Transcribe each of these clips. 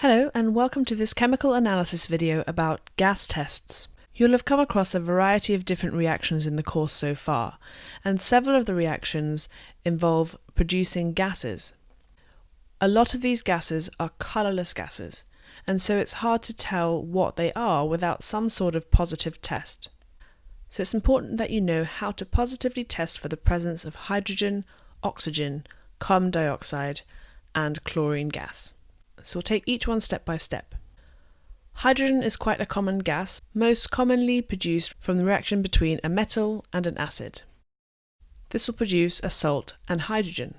Hello and welcome to this chemical analysis video about gas tests. You'll have come across a variety of different reactions in the course so far, and several of the reactions involve producing gases. A lot of these gases are colourless gases, and so it's hard to tell what they are without some sort of positive test. So it's important that you know how to positively test for the presence of hydrogen, oxygen, carbon dioxide, and chlorine gas. So we'll take each one step by step. Hydrogen is quite a common gas, most commonly produced from the reaction between a metal and an acid. This will produce a salt and hydrogen.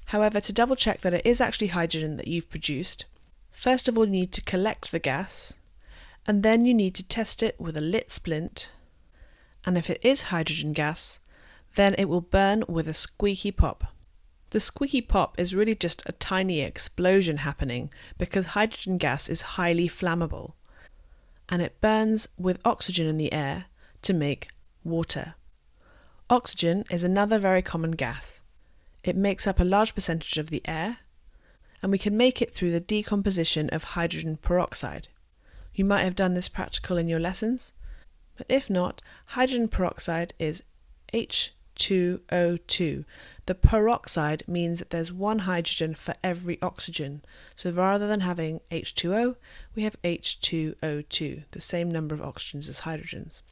However, to double check that it is actually hydrogen that you've produced, first of all you need to collect the gas, and then you need to test it with a lit splint, and if it is hydrogen gas, then it will burn with a squeaky pop. The squeaky pop is really just a tiny explosion happening because hydrogen gas is highly flammable, and it burns with oxygen in the air to make water. Oxygen is another very common gas. It makes up a large percentage of the air, and we can make it through the decomposition of hydrogen peroxide. You might have done this practical in your lessons, but if not, hydrogen peroxide is H2O2. The peroxide means that there's one hydrogen for every oxygen. So rather than having H2O, we have H2O2, the same number of oxygens as hydrogens.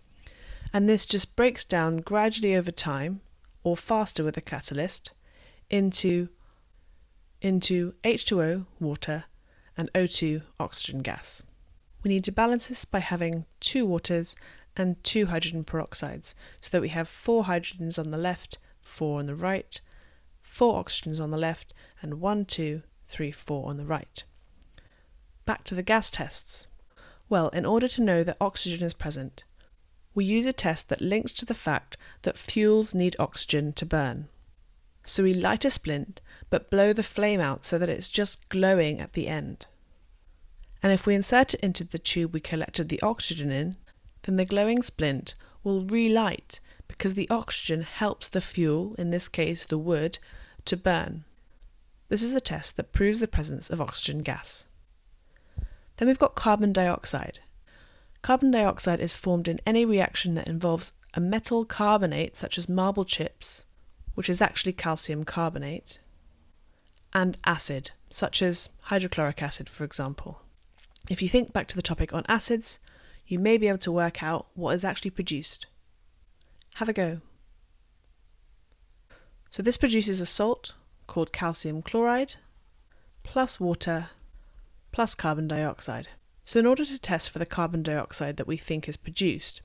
And this just breaks down gradually over time, or faster with a catalyst, into H2O, water, and O2, oxygen gas. We need to balance this by having 2 waters and 2 hydrogen peroxides, so that we have 4 hydrogens on the left, 4 on the right, 4 oxygens on the left, and 1, 2, 3, 4 on the right. Back to the gas tests. Well, in order to know that oxygen is present, we use a test that links to the fact that fuels need oxygen to burn. So we light a splint, but blow the flame out so that it's just glowing at the end. And if we insert it into the tube we collected the oxygen in, then the glowing splint will relight because the oxygen helps the fuel, in this case the wood, to burn. This is a test that proves the presence of oxygen gas. Then we've got carbon dioxide. Carbon dioxide is formed in any reaction that involves a metal carbonate such as marble chips, which is actually calcium carbonate, and acid, such as hydrochloric acid, for example. If you think back to the topic on acids, you may be able to work out what is actually produced. Have a go. So this produces a salt called calcium chloride, plus water, plus carbon dioxide. So in order to test for the carbon dioxide that we think is produced,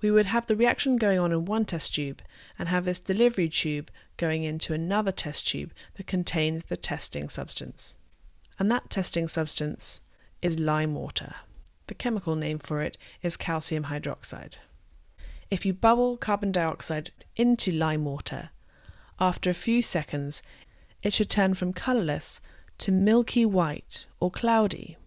we would have the reaction going on in one test tube and have this delivery tube going into another test tube that contains the testing substance. And that testing substance is lime water. The chemical name for it is calcium hydroxide. If you bubble carbon dioxide into lime water, after a few seconds it should turn from colourless to milky white or cloudy.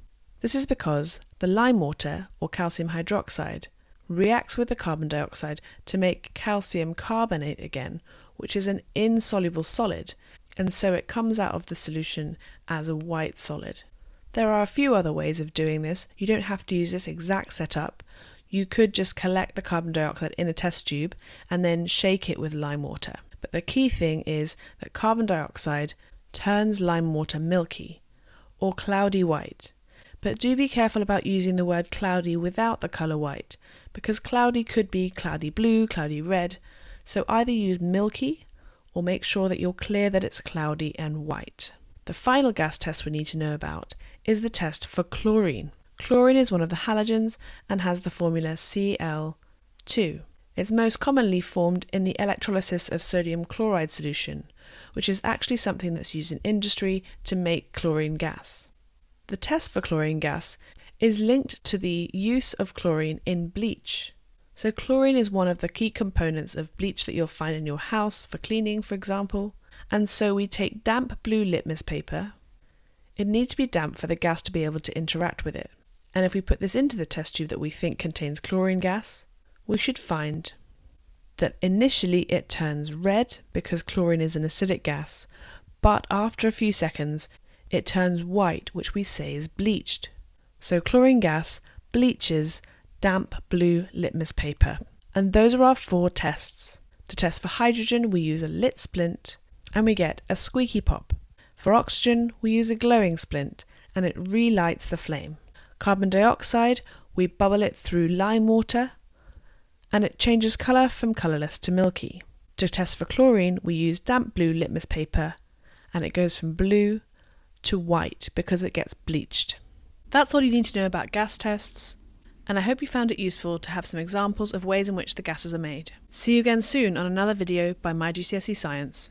This is because the lime water, or calcium hydroxide, reacts with the carbon dioxide to make calcium carbonate again, which is an insoluble solid, and so it comes out of the solution as a white solid. There are a few other ways of doing this. You don't have to use this exact setup. You could just collect the carbon dioxide in a test tube and then shake it with lime water. But the key thing is that carbon dioxide turns lime water milky or cloudy white. But do be careful about using the word cloudy without the colour white, because cloudy could be cloudy blue, cloudy red. So either use milky or make sure that you're clear that it's cloudy and white. The final gas test we need to know about is the test for chlorine. Chlorine is one of the halogens and has the formula Cl2. It's most commonly formed in the electrolysis of sodium chloride solution, which is actually something that's used in industry to make chlorine gas. The test for chlorine gas is linked to the use of chlorine in bleach. So chlorine is one of the key components of bleach that you'll find in your house for cleaning, for example. And so we take damp blue litmus paper. It needs to be damp for the gas to be able to interact with it. And if we put this into the test tube that we think contains chlorine gas, we should find that initially it turns red because chlorine is an acidic gas, but after a few seconds it turns white, which we say is bleached. So chlorine gas bleaches damp blue litmus paper. And those are our 4 tests. To test for hydrogen, we use a lit splint and we get a squeaky pop. For oxygen, we use a glowing splint and it relights the flame. Carbon dioxide, we bubble it through lime water and it changes colour from colourless to milky. To test for chlorine, we use damp blue litmus paper and it goes from blue to white because it gets bleached. That's all you need to know about gas tests, and I hope you found it useful to have some examples of ways in which the gases are made. See you again soon on another video by My GCSE Science.